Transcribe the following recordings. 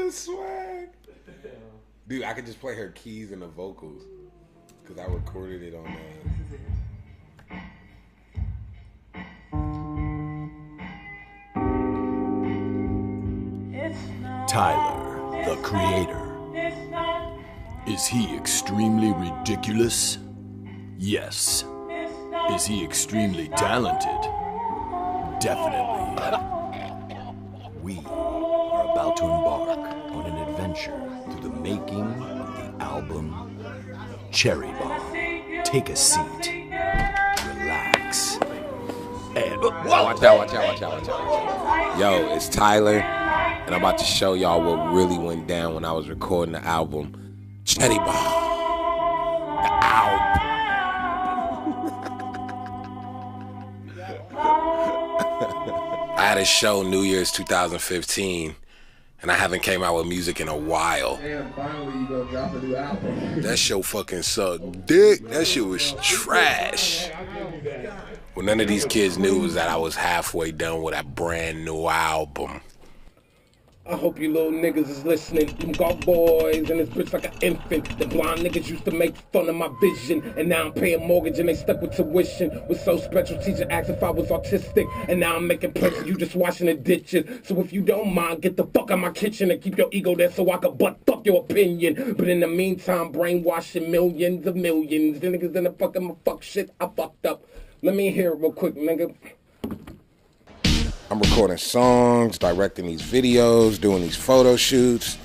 the swag. Dude, I could just play her keys and the vocals. Because I recorded it on Tyler, the Creator. Is he extremely ridiculous? Yes. Is he extremely talented? Definitely. We are about to embark on an adventure through the making of the album Cherry Bomb. Take a seat, relax, and Watch out. Yo, it's Tyler, and I'm about to show y'all what really went down when I was recording the album Cherry Bomb. The album. I had a show New Year's 2015, and I haven't came out with music in a while. Damn, finally you gonna drop a new album. That show fucking sucked dick. That shit was trash. What none of these kids knew was that I was halfway done with a brand new album. I hope you little niggas is listening. Them golf boys and this bitch like an infant. The blind niggas used to make fun of my vision, and now I'm paying mortgage and they stuck with tuition. Was so special, teacher asked if I was autistic, and now I'm making plates and you just washing the dishes. So if you don't mind, get the fuck out my kitchen and keep your ego there so I can butt fuck your opinion. But in the meantime, brainwashing millions of millions. The niggas in the fucking fuck shit, I fucked up. Let me hear it real quick, nigga. I'm recording songs, directing these videos, doing these photo shoots.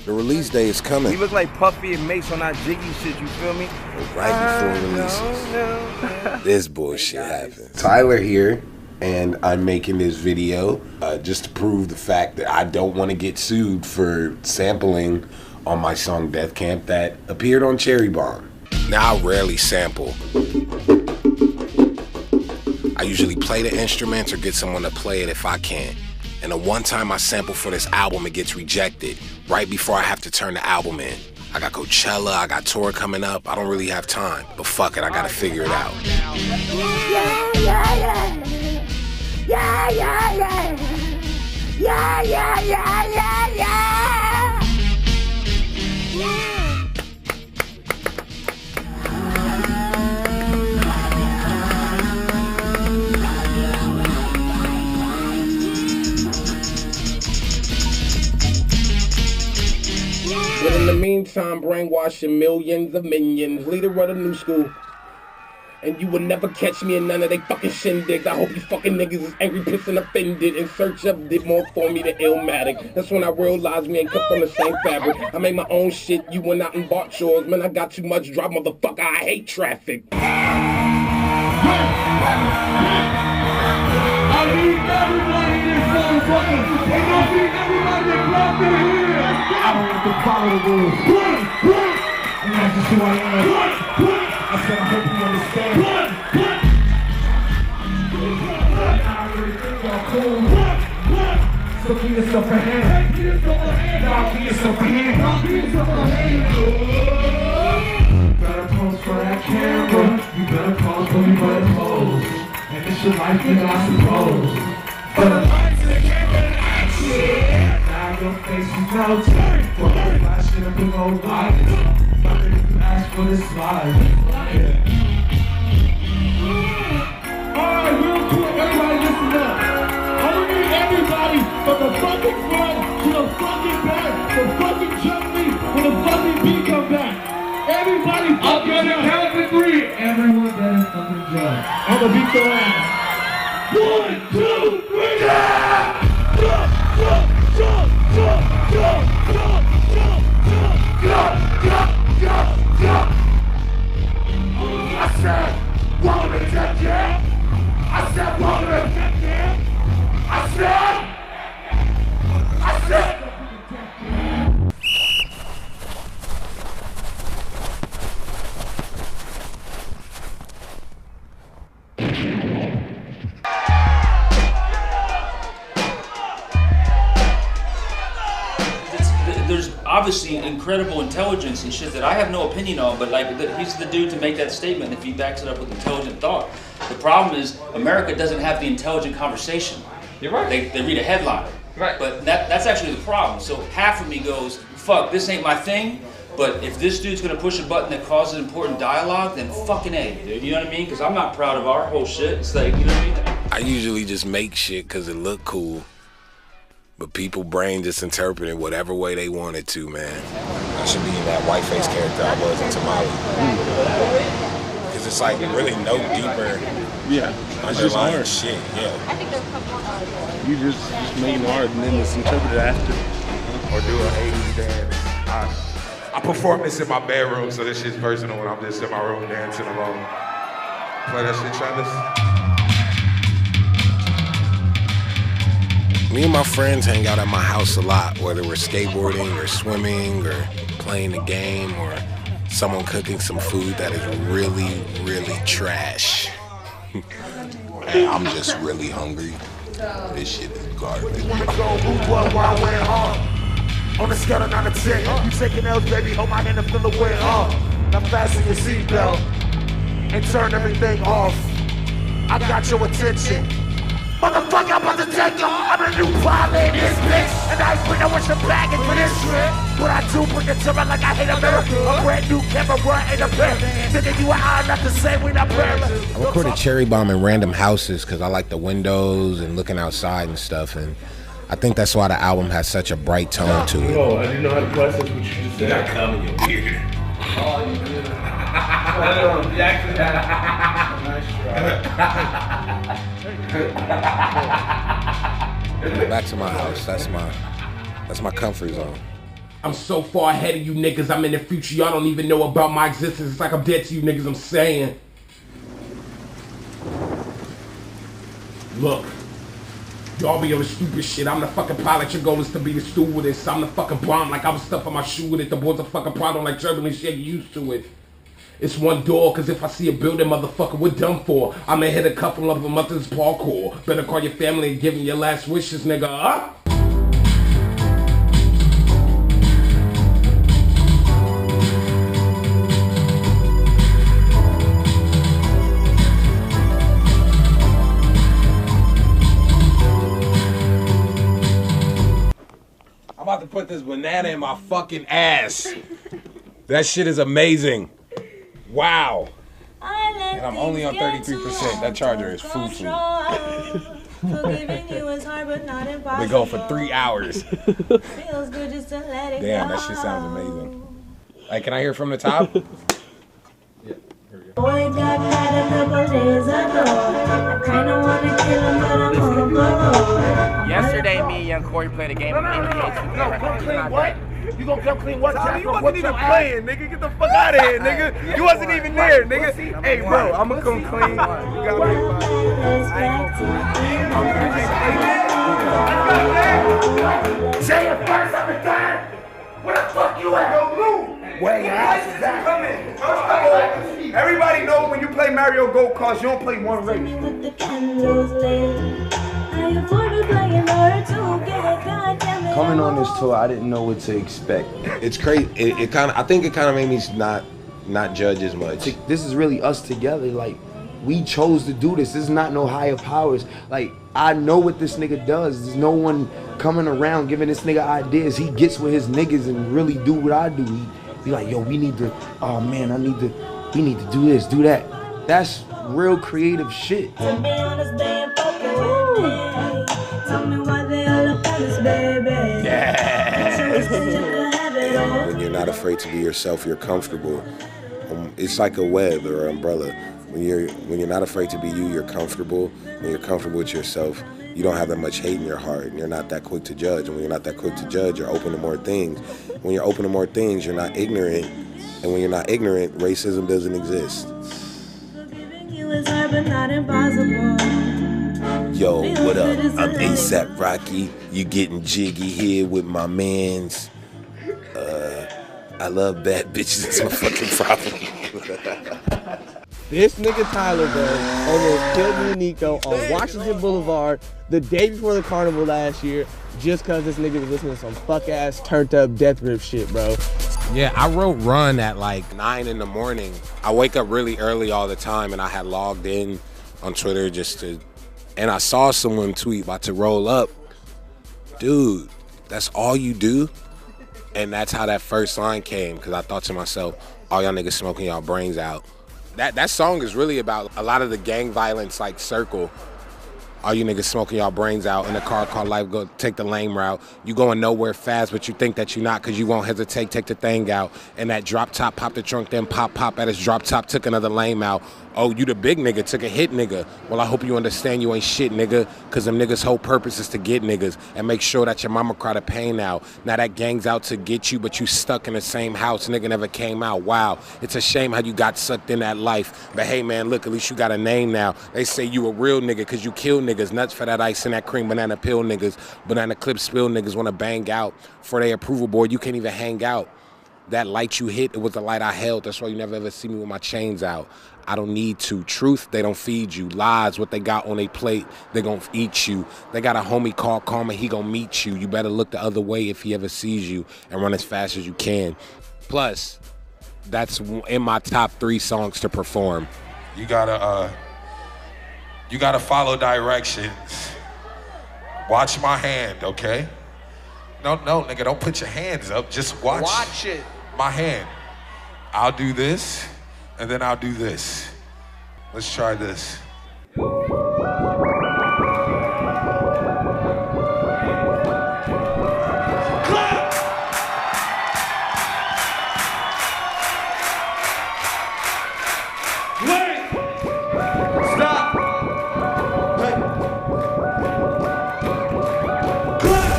The release day is coming. We look like Puffy and Mace on that Jiggy shit, you feel me? Right before releases. This bullshit happens. Tyler here, and I'm making this video just to prove the fact that I don't want to get sued for sampling on my song Death Camp that appeared on Cherry Bomb. Now I rarely sample. I usually play the instruments or get someone to play it if I can. And the one time I sample for this album, it gets rejected right before I have to turn the album in. I got Coachella, I got tour coming up. I don't really have time, but fuck it, I gotta figure it out. But in the meantime, brainwashing millions of minions, leader of the new school. And you will never catch me in none of they fucking shindigs. I hope you fucking niggas is angry, pissed, and offended. In search of did more for me than Illmatic. That's when I realized we ain't cut from the same fabric. I made my own shit, you went out and bought yours. Man, I got too much drive, motherfucker, I hate traffic. I need everybody in this motherfucker. They don't need everybody to clap their hands. I don't have to follow the rules. And that's just who I am. I said I hope you understand. I really think y'all cool. So give yourself a hand. Y'all give yourself a hand. Better pose for that camera. You better pose for me, better pose. And it's your life, nigga, I suppose. For the lights and the camera and action. Now your face is melting. For the flashing of big old lights. Nothing to ask for this life. Alright, real quick, everybody listen up. I don't need everybody from the fucking front to the fucking back. The fucking jump me when the fucking beat come back. Everybody fucking jump. I'm gonna count to 3. Everyone better fucking jump. I'm gonna beat your ass. 1, 2, 3. Yeah! Jump, jump, jump, jump, jump, jump, jump, jump, jump, jump, jump, jump. I said, welcome to Death Camp. I said, welcome to Death Camp. I said. There's obviously incredible intelligence and shit that I have no opinion on, but like he's the dude to make that statement if he backs it up with intelligent thought. The problem is America doesn't have the intelligent conversation. You're right. They read a headline. Right. But that's actually the problem. So half of me goes, fuck, this ain't my thing. But if this dude's gonna push a button that causes important dialogue, then fucking A, dude. You know what I mean? Because I'm not proud of our whole shit. It's like, you know what I mean? I usually just make shit because it look cool. But people brain just interpret it whatever way they want it to, man. I should be in that white face character I was in Tamale. Because it's like really no deeper underlying shit, You just making art and then it's interpreted after. Or do an 80s dance. I perform this in my bedroom, so this shit's personal when I'm just in my room dancing alone. Play that shit, Travis. Me and my friends hang out at my house a lot, whether we're skateboarding or swimming or playing a game or someone cooking some food that is really, really trash. And I'm just really hungry. This shit is garbage. On the scale of 9 to 10, you taking L's, baby, hold my hand and feel the wind, Now fasten your seatbelt and turn everything off. I got your attention. Motherfucker, I'm about to take you. I'm a new pilot in this bitch. And I ain't bring no extra baggage for this trip. But I do bring it to me like I hate America. A brand new camera ain't a pair. Thinking you and I not the same, we not parallel. I recorded Cherry Bomb in random houses because I like the windows and looking outside and stuff. And I think that's why the album has such a bright tone to it. Oh, I didn't know how to process what you just said. Not coming, you weird. Oh, you did. Back to my house. That's my comfort zone. I'm so far ahead of you niggas, I'm in the future, y'all don't even know about my existence. It's like I'm dead to you niggas, I'm saying. Look, y'all be on the stupid shit. I'm the fucking pilot, your goal is to be the stewardess. I'm the fucking bomb, like I was stuffing my shoe with it. The boys are fucking problem like turbulence, yeah, you used to it. It's one door, cause if I see a building, motherfucker, we're done for. I'ma hit a couple of them up this parkour. Better call your family and give them your last wishes, nigga, huh? I'm about to put this banana in my fucking ass. That shit is amazing. Wow. And I'm only on 33%. That charger is foo-foo. We go for 3 hours. Damn, that shit sounds amazing. Like, can I hear from the top? Yeah, here we go. Yesterday, me and Young Corey played a game of NBA 2K. No, come clean what? You gonna come clean what? You wasn't even playing, nigga. Get the fuck out of here, nigga. You wasn't even there, nigga. Hey, bro, I'm gonna come clean. You gotta be Say it first, I'm in time. Where the fuck you at? Yo, Blue. Where your ass is at? Come in. Everybody know when you play Mario Go-Karts, you don't play one race. Coming on this tour, I didn't know what to expect. It's crazy. I think it kind of made me not judge as much. This is really us together. Like, we chose to do this. This is not no higher powers. Like, I know what this nigga does. There's no one coming around giving this nigga ideas. He gets with his niggas and really do what I do. He be like, yo, we need to, oh man, we need to do this, do that. That's real creative shit. Yeah, when you're not afraid to be yourself, you're comfortable. It's like a web or an umbrella. When you're not afraid to be you, you're comfortable. When you're comfortable with yourself, you don't have that much hate in your heart, and you're not that quick to judge. And when you're not that quick to judge, you're open to more things. When you're open to more things, you're not ignorant. And when you're not ignorant, racism doesn't exist. Yo, what up? I'm ASAP Rocky. You getting jiggy here with my mans. I love bad bitches. That's my fucking problem. This nigga Tyler, bro, almost killed me and Nico on Washington Boulevard the day before the carnival last year just because this nigga was listening to some fuck-ass turned-up Death Grip shit, bro. Yeah, I wrote Run at like 9 in the morning. I wake up really early all the time, and I had logged in on Twitter and I saw someone tweet about to roll up. dude, that's all you do? And that's how that first line came, because I thought to myself, all y'all niggas smoking y'all brains out. That song is really about a lot of the gang violence, like, circle. All you niggas smoking y'all brains out in a car called life, go take the lame route. You going nowhere fast, but you think that you not, because you won't hesitate, take the thing out. And that drop top, pop the trunk, then pop at his drop top, took another lame out. Oh, you the big nigga, took a hit nigga. Well, I hope you understand you ain't shit nigga, because them niggas' whole purpose is to get niggas and make sure that your mama cry the pain out. Now that gang's out to get you, but you stuck in the same house, nigga never came out. Wow, it's a shame how you got sucked in that life. But hey man, look, at least you got a name now. They say you a real nigga because you kill niggas. Nuts for that ice and that cream banana pill niggas. Banana clip spill niggas want to bang out. For their approval board, you can't even hang out. That light you hit, it was the light I held. That's why you never ever see me with my chains out. I don't need to. Truth, they don't feed you. Lies, what they got on their plate, they gonna eat you. They got a homie called Karma, he gonna meet you. You better look the other way if he ever sees you and run as fast as you can. Plus, that's in my top 3 songs to perform. You gotta follow directions. Watch my hand, okay? No, nigga, don't put your hands up. Just watch it. My hand. I'll do this, and then I'll do this. Let's try this. Clap! Wait! Stop! Wait! Clap!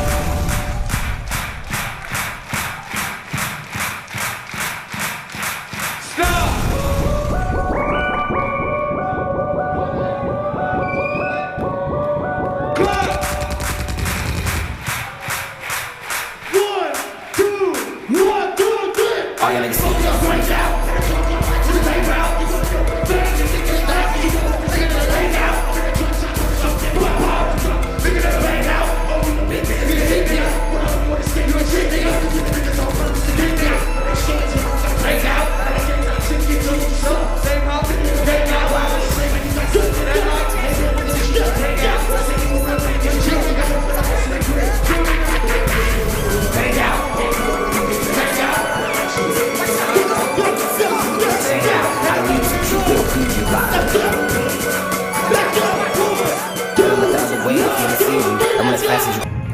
Stop! Clap! 1, 2, 1, 2, 3. All y'all niggas smoke your brains out. To the same route.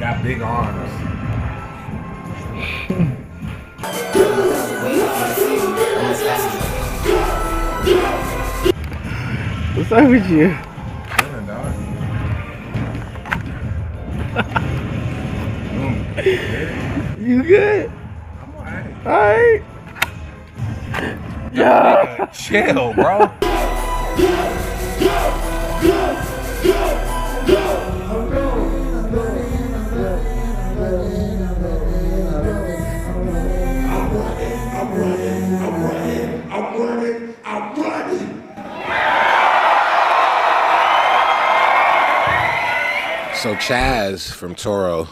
Got big arms. What's up with you? You good? I'm alright. Alright. Yeah. Chill, bro. So Chaz from Toro,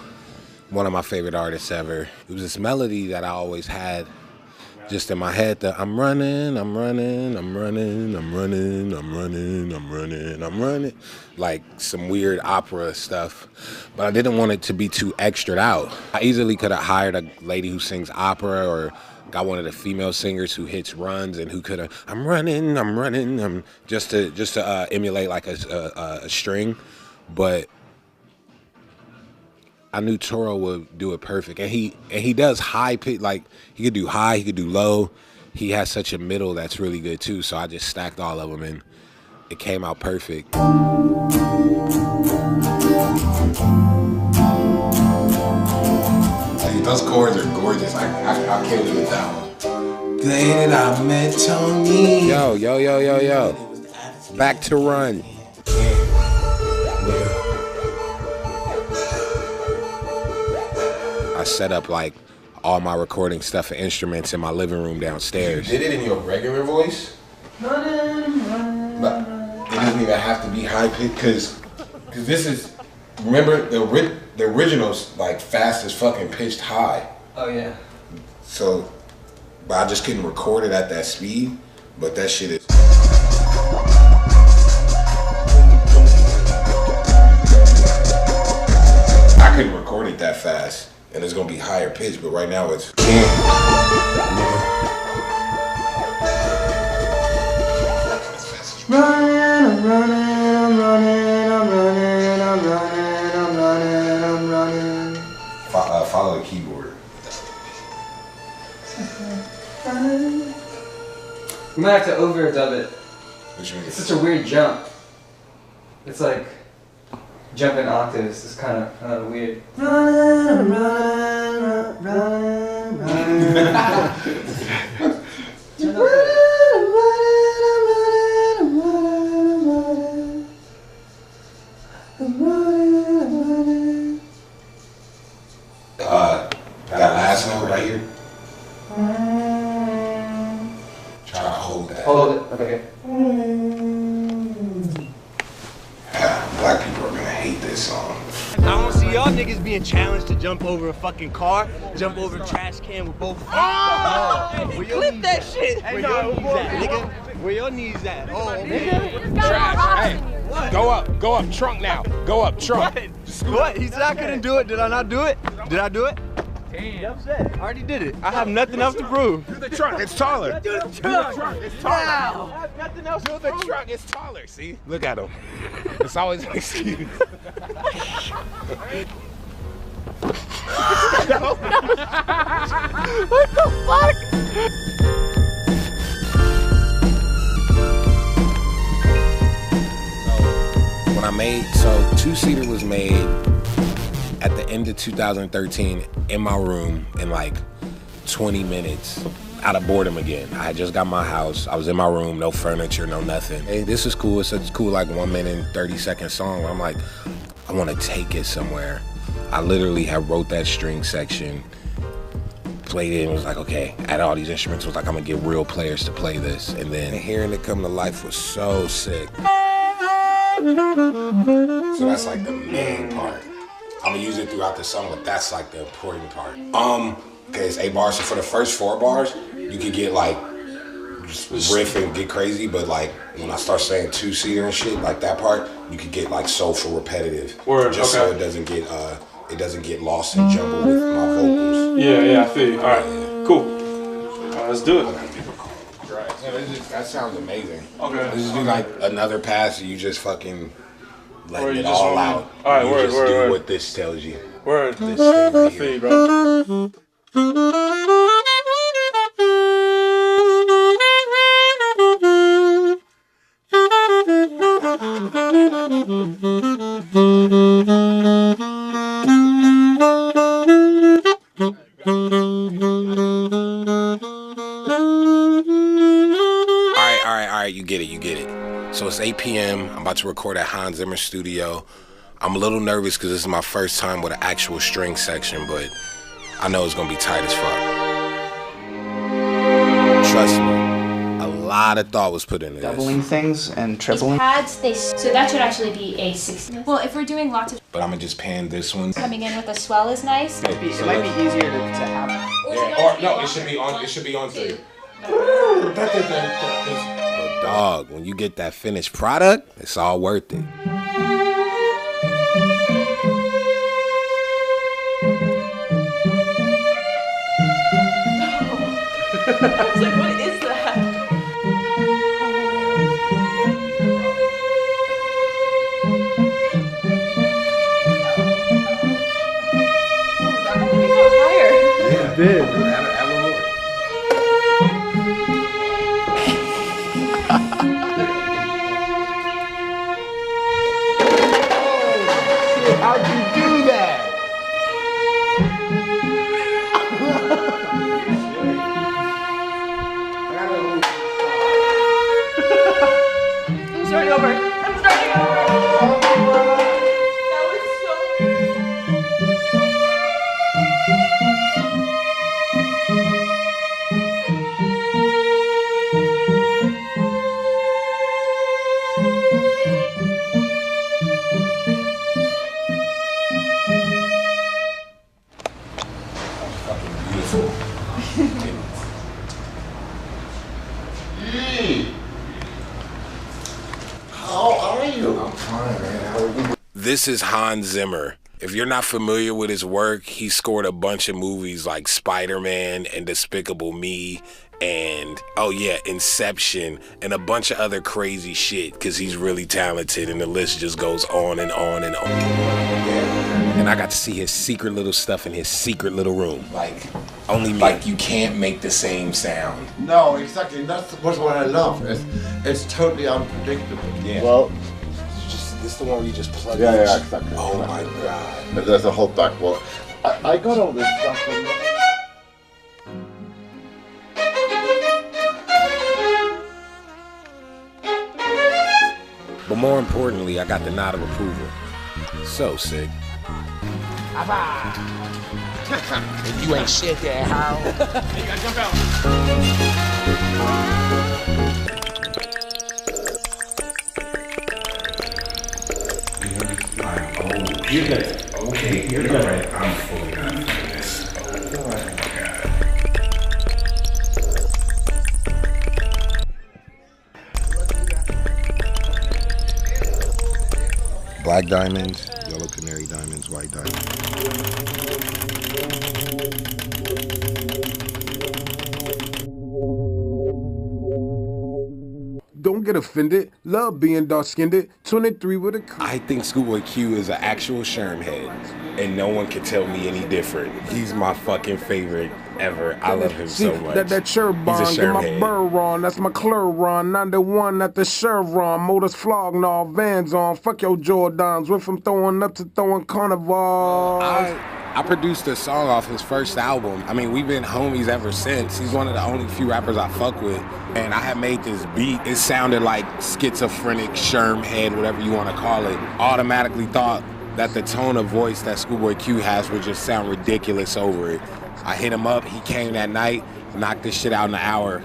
one of my favorite artists ever. It was this melody that I always had just in my head that I'm running, I'm running, I'm running, I'm running, I'm running, I'm running, I'm running. Like some weird opera stuff. But I didn't want it to be too extra'd out. I easily could have hired a lady who sings opera or got one of the female singers who hits runs and who could have, I'm running, I'm just to emulate like a string. But I knew Toro would do it perfect, and he does high pitch, like he could do high, he could do low. He has such a middle that's really good too. So I just stacked all of them, and it came out perfect. Hey, those chords are gorgeous. I killed it with that one. The day that I met Tony. Yo. Back to Run. I set up like all my recording stuff and instruments in my living room downstairs. You did it in your regular voice? But it doesn't even have to be high pitched because this is, remember the original's like fast as fucking pitched high. Oh yeah. So, but I just couldn't record it at that speed, but that shit is. I couldn't record it it that fast, and it's gonna be higher pitch. But right now it's. I'm running. Follow the keyboard. You might have to overdub it. What you mean? It's such a weird jump. It's like jumping octaves. It's kind of weird. That last note right here. Try to hold that. Hold it. Okay. Black people are gonna hate this song. I don't see y'all niggas being challenged to jump over a fucking car, jump over a trash can with both feet. Oh! Clip that shit! Where your knees at, nigga? Where your knees at? Oh, nigga. Trash. Hey, go up, trunk now. Go up, trunk. What? He said I couldn't do it. Did I not do it? Did I do it? Damn. I already did it. I have nothing else to prove. Do the trunk, it's taller. Do the trunk. It's taller. Wow. I have nothing else Do to the prove. trunk, it's taller. See? Look at him. It's always an excuse. What the fuck? When I made, so Two-Seater was made at the end of 2013 in my room in like 20 minutes out of boredom again. I had just got my house. I was in my room, no furniture, no nothing. Hey, this is cool. It's such a cool like 1 minute and 30-second song. I'm like, I want to take it somewhere. I literally had wrote that string section, played it, and was like, okay, add all these instruments. Was like, I'm gonna get real players to play this. And then hearing it come to life was so sick. So that's like the main part. I'm gonna use it throughout the song, but that's like the important part. Okay, it's 8 bars. So for the first 4 bars, you could get like just riff and get crazy, but like when I start saying Two-Seater and shit, like that part, you could get like soulful, repetitive. Word, just okay. so it doesn't get lost and jumbled with my vocals. Yeah, I feel you. All right, cool. Let's do it. Yeah, that sounds amazing. Okay. Let's just do like another pass and you just fucking let it just all want out. All right, you word, just word, do word. what this tells you. Word. This thing right I feel here. you, bro. All right, you get it. So it's 8 p.m. I'm about to record at Hans Zimmer studio. I'm a little nervous because this is my first time with an actual string section, but I know it's gonna be tight as fuck. Trust me, a lot of thought was put into this. Doubling things and tripling. Pads, so that should actually be a 6. Well, if we're doing lots of But I'm gonna just pan this one. coming in with a swell is nice. It might be easier to have. Yeah, or no, it should be on 3. But dog, when you get that finished product, it's all worth it. I was like, what is that? It did. How'd you do that? I'm starting over. That was How are you? I'm fine, man. How are you? This is Hans Zimmer, If you're not familiar with his work, he scored a bunch of movies like Spider-Man and Despicable Me and, oh yeah, Inception and a bunch of other crazy shit because he's really talented and the list just goes on and on and on. And I got to see his secret little stuff in his secret little room. Like, only me. Like you can't make the same sound. No, exactly. That's what I love. It's totally unpredictable. Yeah. Well, this the one where you just plug in? Yeah, exactly. Oh my God. But there's a whole back wall. I got all this stuff from... But more importantly, I got the nod of approval. So sick. If you ain't shit there, how? You gotta jump out. You're good. Okay, you're good. Right. I'm fully done for this. Oh my God. Black diamonds, yellow canary diamonds, white diamonds. Don't get offended. Love being dark-skinned. 23 with a... I think Schoolboy Q is an actual Sherm head, and no one can tell me any different. He's my fucking favorite ever. I love him so much. That Sherborne, get my burr on, that's my Cluron, 91 at the Chevron, motors flogging all Vans on, fuck your Jordans, went from throwing up to throwing carnivals. I produced a song off his first album. I mean, we've been homies ever since. He's one of the only few rappers I fuck with. And I had made this beat. It sounded like schizophrenic, Sherm head, whatever you want to call it. Automatically thought that the tone of voice that Schoolboy Q has would just sound ridiculous over it. I hit him up, he came that night, knocked this shit out in an hour.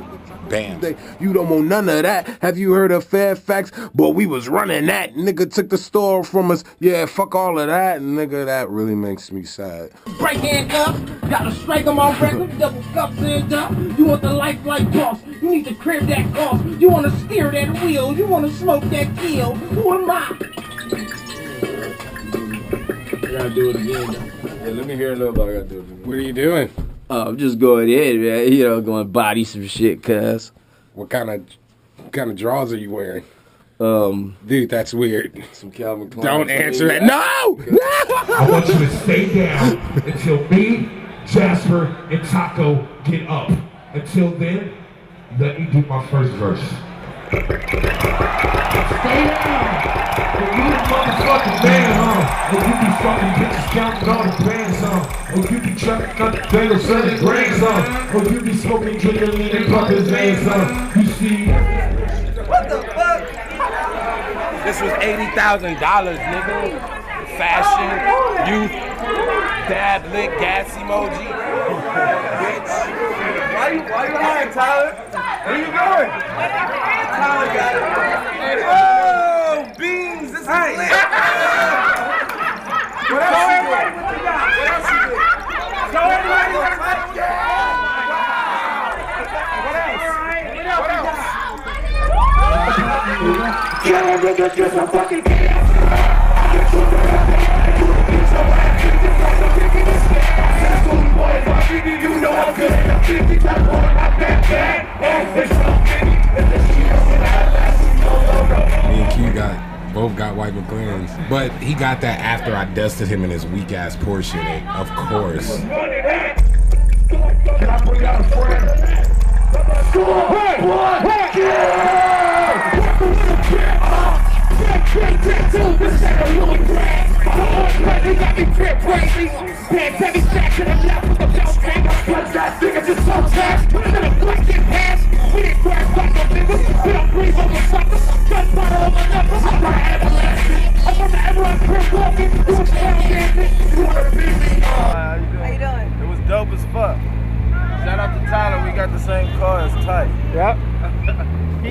Bam. You don't want none of that. Have you heard of Fairfax? Boy, we was running that. Nigga took the store from us. Yeah, fuck all of that. Nigga, that really makes me sad. Break handcuffs, gotta strike them on record, double cups and up. You want the life like boss, you need to crib that cost. You wanna steer that wheel, you wanna smoke that kill. Who am I? I gotta do it again. Yeah, let me hear a little bit. I gotta do it again. What are you doing? I'm just going in, man. You know, going body some shit, cuz. What kind of drawers are you wearing? Dude, that's weird. Some Calvin Klein. Don't answer that. No! I want you to stay down until me, Jasper, and Taco get up. Until then, let me do my first verse. Stay down! And you the motherfucking man, huh? And you be fucking bitches counting all the bands, huh? Or you be trapping up the bagels, selling grains, huh? Or you be smoking, drinking, lean, and pumping hands, huh? You see? What the fuck? This was $80,000, nigga. Fashion, youth, dab, lick, gas emoji. Bitch. Why you lying, Tyler? Where you going? Tyler got it. Oh, beans, this is lit. What else you did? What else you did? Tell everybody what you did. What else? Get a nigga, just a fucking you know I'm good. 50 times more than I bet back. Me and Q both got white McLarens, but he got that after I dusted him in his weak ass Porsche, and of course. Can I bring out a friend? It was dope as fuck. Shout out to Tyler, we got the same car, it's tight. Yep.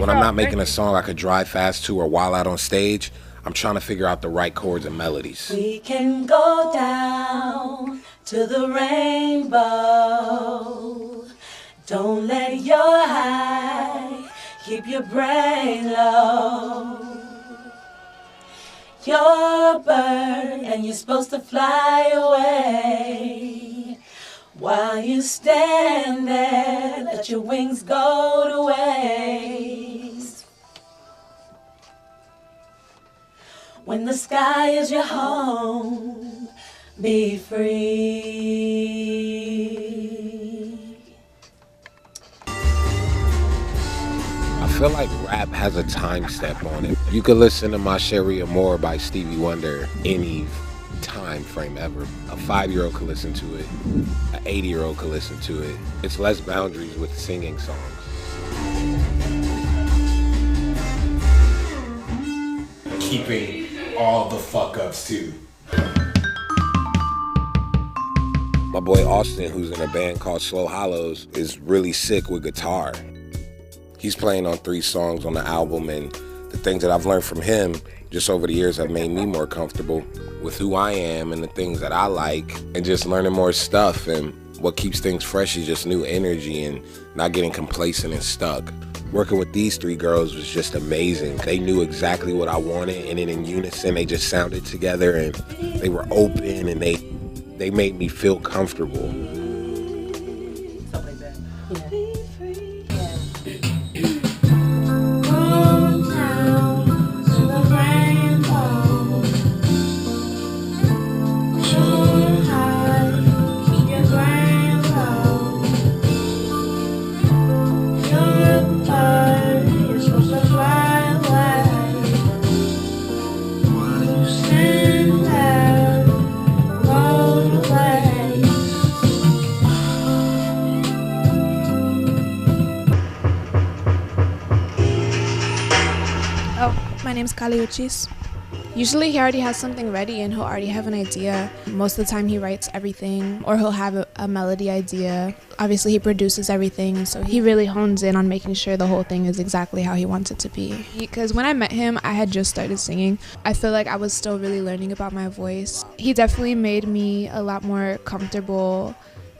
When I'm not making a song I could drive fast to or while out on stage, I'm trying to figure out the right chords and melodies. We can go down to the rainbow. Don't let your high keep your brain low. You're a bird and you're supposed to fly away. While you stand there, let your wings go to waste. When the sky is your home, be free. I feel like rap has a time step on it. You could listen to My Sherry Amore by Stevie Wonder any time frame ever. A 5-year-old could listen to it. An 80-year-old could listen to it. It's less boundaries with singing songs. Keeping all the fuck ups too. My boy Austin, who's in a band called Slow Hollows, is really sick with guitar. He's playing on 3 songs on the album, and the things that I've learned from him just over the years have made me more comfortable with who I am and the things that I like, and just learning more stuff. And what keeps things fresh is just new energy and not getting complacent and stuck. Working with these 3 girls was just amazing. They knew exactly what I wanted, and then in unison they just sounded together, and they were open, and they made me feel comfortable. My name's Kali Uchis. Usually he already has something ready and he'll already have an idea. Most of the time he writes everything, or he'll have a melody idea. Obviously he produces everything, so he really hones in on making sure the whole thing is exactly how he wants it to be. Because when I met him, I had just started singing. I feel like I was still really learning about my voice. He definitely made me a lot more comfortable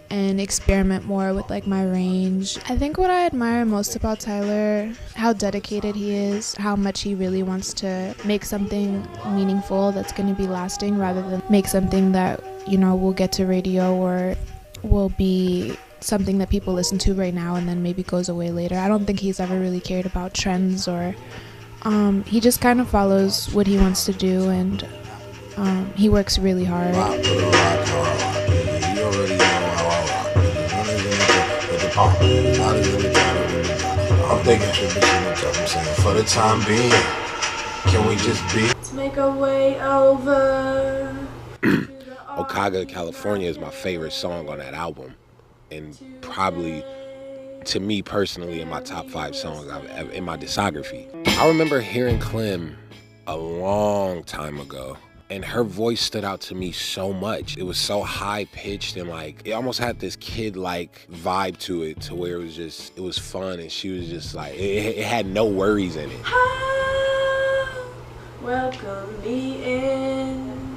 and experiment more with like my range. I think what I admire most about Tyler, how dedicated he is, how much he really wants to make something meaningful that's going to be lasting, rather than make something that, you know, will get to radio or will be something that people listen to right now and then maybe goes away later. I don't think he's ever really cared about trends, or he just kind of follows what he wants to do, and he works really hard. I'm thinking for the time being, can we just be? Let's make our way over. Okauga, California is my favorite song on that album, and probably, to me personally, in my top 5 songs in my discography. I remember hearing Clem a long time ago, and her voice stood out to me so much. It was so high-pitched, and like, it almost had this kid-like vibe to it, to where it was fun, and she was just like, it had no worries in it. Welcome me in.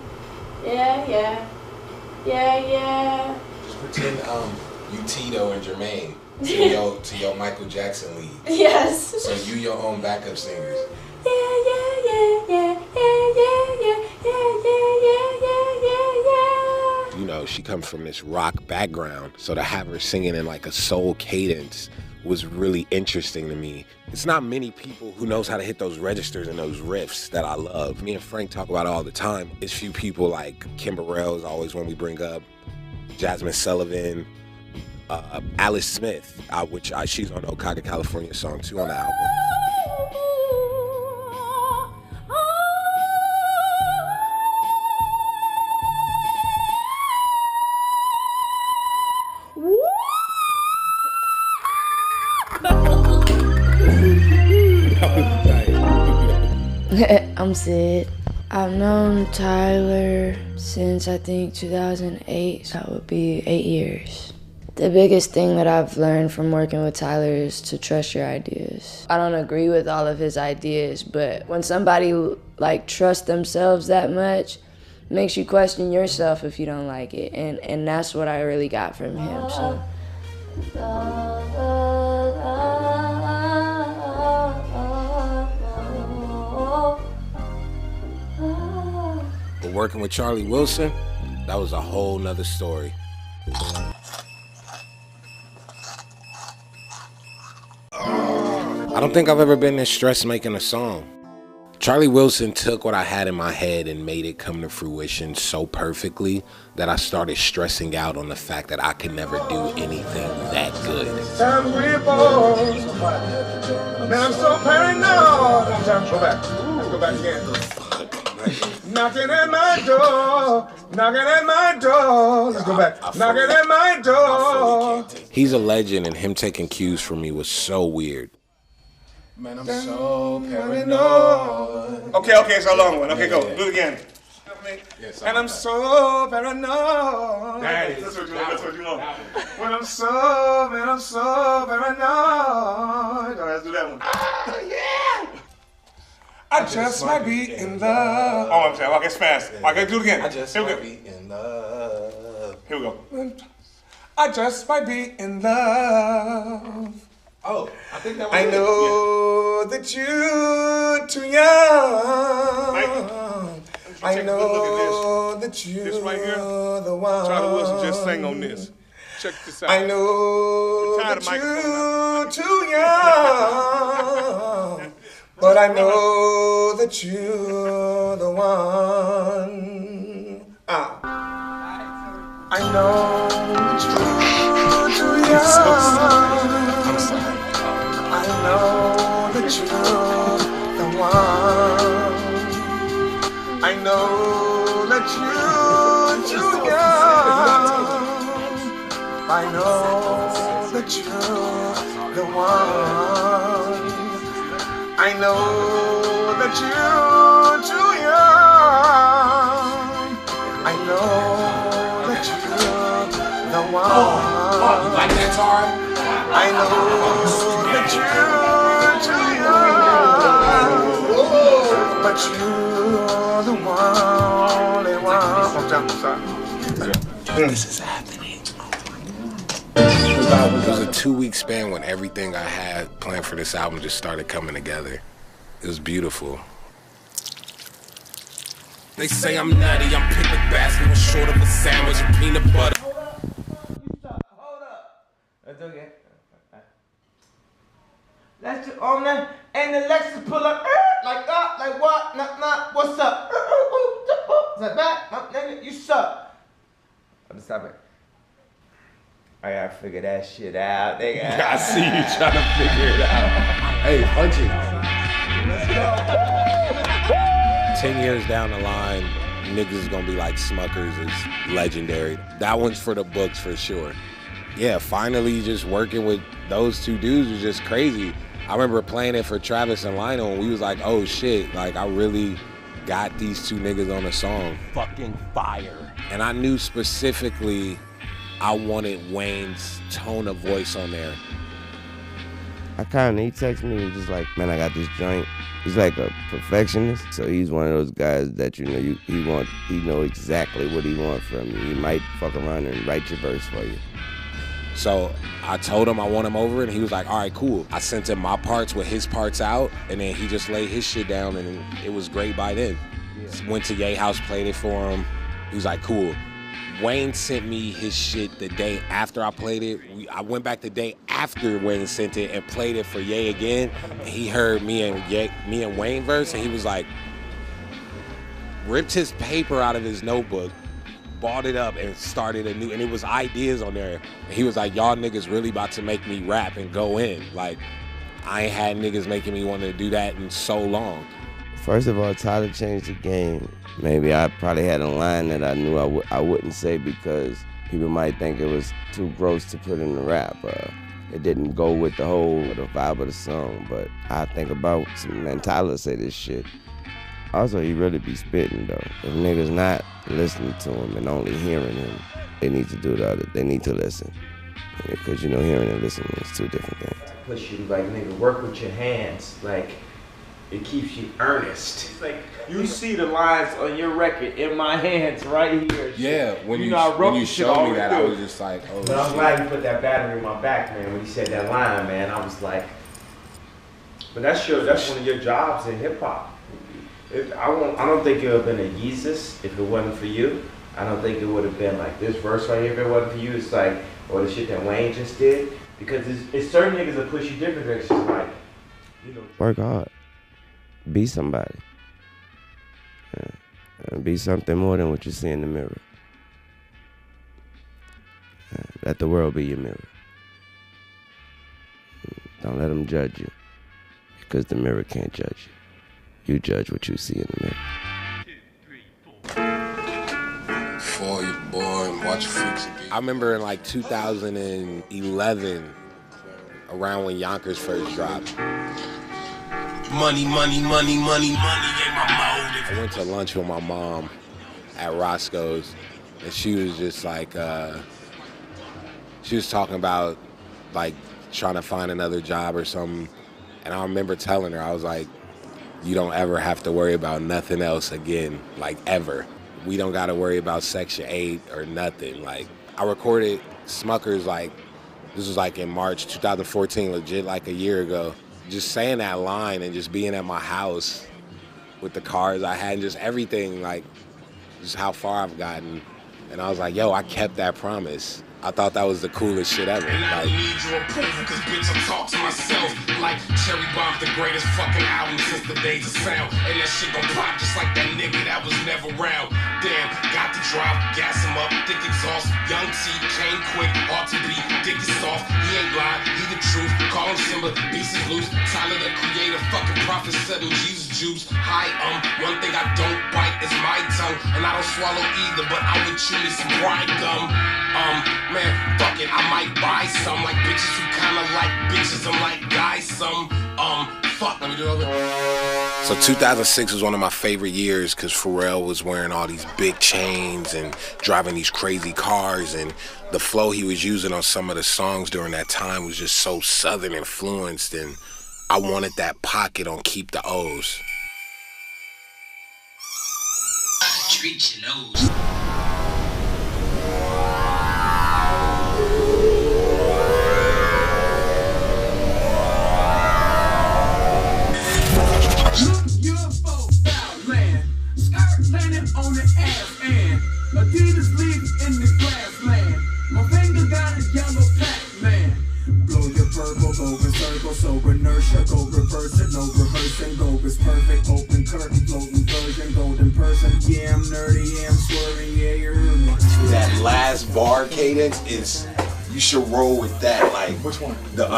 Yeah, yeah. Yeah, yeah. Just pretend you Tito and Jermaine to your Michael Jackson lead. Yes. So you your own backup singers. Yeah, yeah, yeah, yeah, yeah, yeah, yeah, yeah, yeah, yeah, yeah, yeah. You know, she comes from this rock background, so to have her singing in like a soul cadence was really interesting to me. It's not many people who knows how to hit those registers and those riffs that I love. Me and Frank talk about it all the time. It's few people like Kim Burrell is always one we bring up, Jasmine Sullivan, Alice Smith, which she's on the Okauga, California song too on the album. I'm Sid. I've known Tyler since I think 2008, so that would be 8 years. The biggest thing that I've learned from working with Tyler is to trust your ideas. I don't agree with all of his ideas, but when somebody like trusts themselves that much, it makes you question yourself if you don't like it, and that's what I really got from him. So. But working with Charlie Wilson, that was a whole nother story. I don't think I've ever been this stressed making a song. Charlie Wilson took what I had in my head and made it come to fruition so perfectly that I started stressing out on the fact that I could never do anything that good. Man, I'm so paranoid. Go back. Let's go back again. Knocking at my door. Knocking at my door. Let's go back. Knocking at my door. He's a legend, and him taking cues from me was so weird. Man, I'm so paranoid. Okay, it's a long one. Okay, go. Do it again. And I'm so paranoid. That's what you want. When I'm so paranoid. All right, let's do that one. Yeah! I just might be in love. Oh, I'm saying, okay, it's fast. Okay, do it again. I just might be in love. Here we go. I just might be in love. Oh, I think that was I know that you're too young. I know that you're right here, the one. Charlie Wilson just sang on this. Check this out. I know that you're too young, but I know that you're the one. I know that you're too young. I know that you're the one. I know that you're too young. I know that you're the one. I know that you're too young. I know that you're the one. Oh, you like that, Tar? I know that you're too young, but you're the only one. This is happening. It was a 2-week span when everything I had planned for this album just started coming together. It was beautiful. They say I'm nutty, I'm picking basket, short of a sandwich and peanut butter. That's okay. Let's do on that. And the Lexus pull up, like what? Nah, what's up? Is that back? Nigga, you suck. I'm stop it. I gotta figure that shit out, nigga. I see you trying to figure it out. Hey, punch it. Let's go. 10 years down the line, niggas is gonna be like Smuckers is legendary. That one's for the books for sure. Yeah, finally just working with those two dudes was just crazy. I remember playing it for Travis and Lionel, and we was like, oh shit, like I really got these two niggas on a song. Fucking fire. And I knew specifically I wanted Wayne's tone of voice on there. He texted me and just like, man, I got this joint. He's like a perfectionist, so he's one of those guys that he know exactly what he wants from you. He might fuck around and write your verse for you. So I told him I want him over, and he was like, all right, cool. I sent him my parts with his parts out, and then he just laid his shit down, and it was great by then. Yeah. Went to Ye House, played it for him. He was like, cool. Wayne sent me his shit the day after I played it. I went back the day after Wayne sent it and played it for Ye again. And he heard me and Wayne verse, and he was like, ripped his paper out of his notebook, balled it up and started a new, and it was ideas on there. And he was like, y'all niggas really about to make me rap and go in. Like, I ain't had niggas making me want to do that in so long. First of all, Tyler changed the game. Maybe I probably had a line that I knew I wouldn't say because people might think it was too gross to put in the rap. It didn't go with the vibe of the song. But I think about, man, Tyler say this shit. Also, he really be spitting though. If niggas not listening to him and only hearing him, they need to do the other. They need to listen. Because hearing and listening is two different things. Push you like, nigga, work with your hands. Like, it keeps you earnest. It's like, you see the lines on your record in my hands right here. Yeah, when you showed me that, I was just like, oh But I'm glad you put that battery in my back, man. When you said that line, man, I was like, but that's one of your jobs in hip hop. I don't think it would have been a Yeezus if it wasn't for you. I don't think it would have been like this verse right here if it wasn't for you. It's like, or the shit that Wayne just did. Because it's certain niggas that push you different directions. Like, you know. Work hard. Be somebody. And be something more than what you see in the mirror. Let the world be your mirror. Don't let them judge you, because the mirror can't judge you. You judge what you see in the mirror. For your boy and watch Freaks again. I remember in like 2011, around when Yonkers first dropped. Money, money, money, money, money ain't my motive. I went to lunch with my mom at Roscoe's, and she was just like, she was talking about like trying to find another job or something. And I remember telling her, I was like, you don't ever have to worry about nothing else again, like ever. We don't got to worry about Section 8 or nothing. Like, I recorded Smuckers, like, this was like in March 2014, legit like a year ago. Just saying that line and just being at my house with the cars I had and just everything, like, just how far I've gotten. And I was like, yo, I kept that promise. I thought that was the coolest shit ever. And I don't need your approval, cause bitch, I talk to myself. Like Cherry Bomb's the greatest fucking album since the days of sound. And that shit gon' pop just like that nigga that was never around. Damn, got the drive, gas him up, thick exhaust. Young T, came quick, hard to beat, dick is soft. He ain't blind, he the truth. Call him Simba, beast is loose. Tyler the creator, fucking prophet, said him Jesus juice. Hi, one thing I don't bite is my tongue. And I don't swallow either, but I would chew me some bride gum. Man, fuck it, I might buy some. Like bitches who kinda like bitches, I'm like guys some. Fuck, let me do it over. So 2006 was one of my favorite years because Pharrell was wearing all these big chains and driving these crazy cars, and the flow he was using on some of the songs during that time was just so Southern influenced, and I wanted that pocket on Keep the O's. Treat your nose. On the ass and Adidas leaves in the grassland. My finger got a yellow Pac-Man. Blow your purple, go in circle, sober inertia, go reverse it, no rehearsing, go is perfect, open curtain, floating version, golden person. Yeah, I'm nerdy, yeah, I'm swerving, yeah, you heard me. That last bar cadence is, you should roll with that. Like, which one? The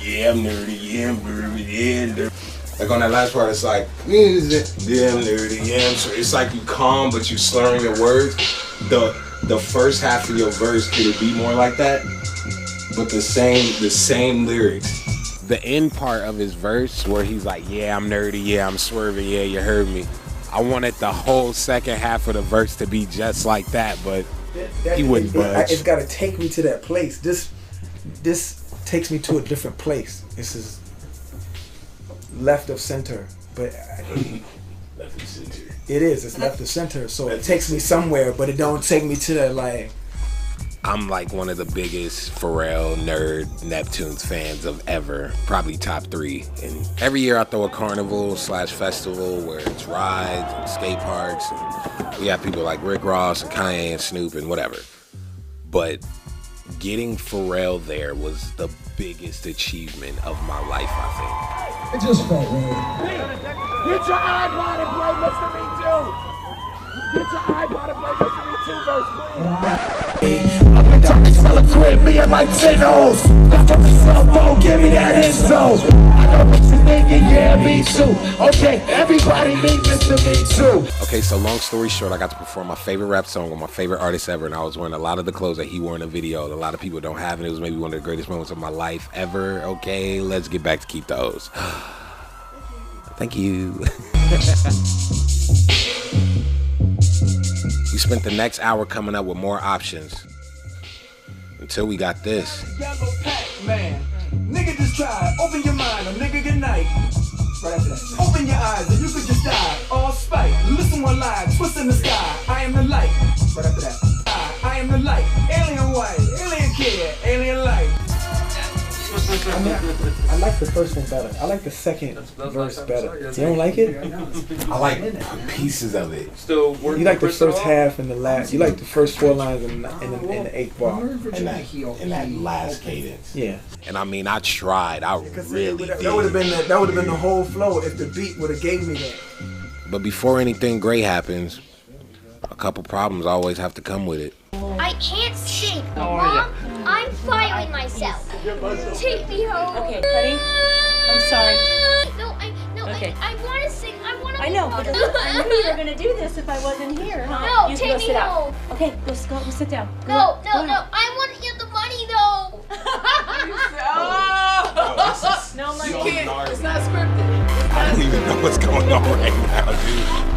yeah, I'm nerdy, yeah, I'm nerdy, yeah, I'm nerdy. Like on that last part, it's like, yeah, I'm nerdy, yeah, I'm sorry. It's like you calm, but you slurring your words. The first half of your verse, could it be more like that? But the same lyrics. The end part of his verse where he's like, yeah, I'm nerdy, yeah, I'm swerving, yeah, you heard me. I wanted the whole second half of the verse to be just like that, but he wouldn't budge. It's gotta take me to that place. This takes me to a different place. This is left of center, but left of center. It is. It's left of center, so it takes me somewhere, but it don't take me to that. Like, I'm like one of the biggest Pharrell nerd Neptunes fans of ever, probably top 3. And every year I throw a carnival/festival where it's rides and skate parks. And we have people like Rick Ross and Kanye and Snoop and whatever. But getting Pharrell there was the biggest achievement of my life, I think. It just felt right. Get your iPod and play Mr. Me Too. Get your iPod and play Mr. Me Too verse, please. I've been talking celebrate me and my tenors. Left on the cell phone, give me that info. I know what you're thinking, yeah, me too. Okay, everybody meet Mr. Me Too. Okay, so long story short, I got to perform my favorite rap song with my favorite artist ever, and I was wearing a lot of the clothes that he wore in the video that a lot of people don't have, and it was maybe one of the greatest moments of my life ever. Okay, let's get back to Keep the O's. Thank you. We spent the next hour coming up with more options until we got this. Yellow Pac-Man. Nigga, just try. Open your mind, a nigga, good night. Right after that. Open your eyes and you could just die. All spite. Listen one line, twist in the sky. I am the light. Right after that. I am the light. Alien white, alien kid, alien light. I like the first one better. I like the second verse better. You don't like it? I like pieces of it. Still working. You like the first half and the last. You like the first 4 lines in the 8th bar. And that last cadence. Yeah. And I mean, I tried. I really did. That would have been the whole flow if the beat would have gave me that. But before anything great happens, a couple problems always have to come with it. I can't sing. Mom, I'm firing myself. Take me home. Okay, buddy. I'm sorry. Okay. I want to sing. I want to. I know, but I knew you were gonna do this if I wasn't here, huh? No, you take go me sit home. Down. Okay, go sit down. No. I want to get the money though. No money. So gnarly. It's not scripted. I don't even know what's going on right now, dude.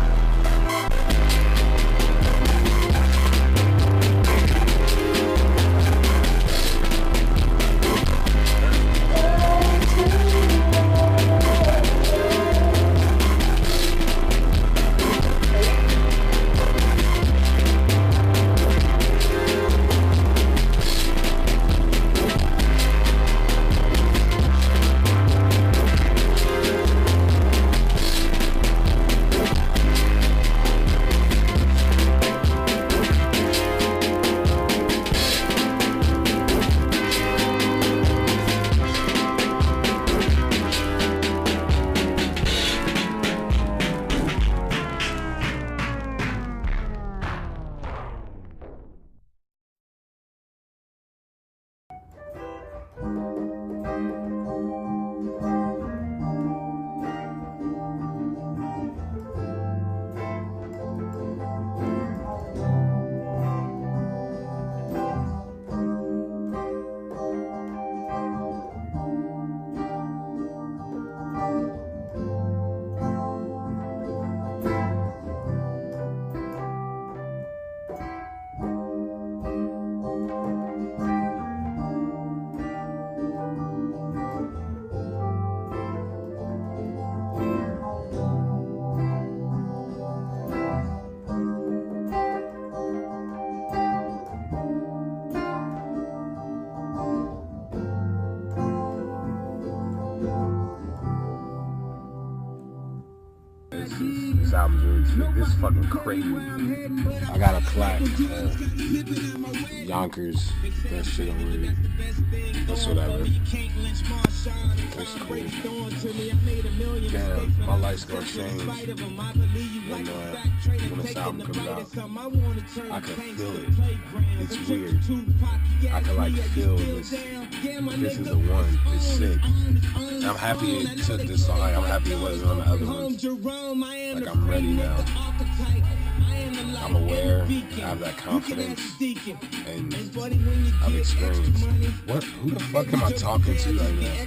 This album's really sick. This is fucking crazy. I got a plaque. Yonkers, that shit over there. That's whatever. That's cool. Damn, my life's gonna change when this album comes out. I can feel it. It's weird. I can like feel this. This is the one. It's sick. And I'm happy it took this long. I'm happy it wasn't on the other ones. Like I'm ready now. I'm aware, I have that confidence, and I've experienced. Who the fuck am I talking to right now?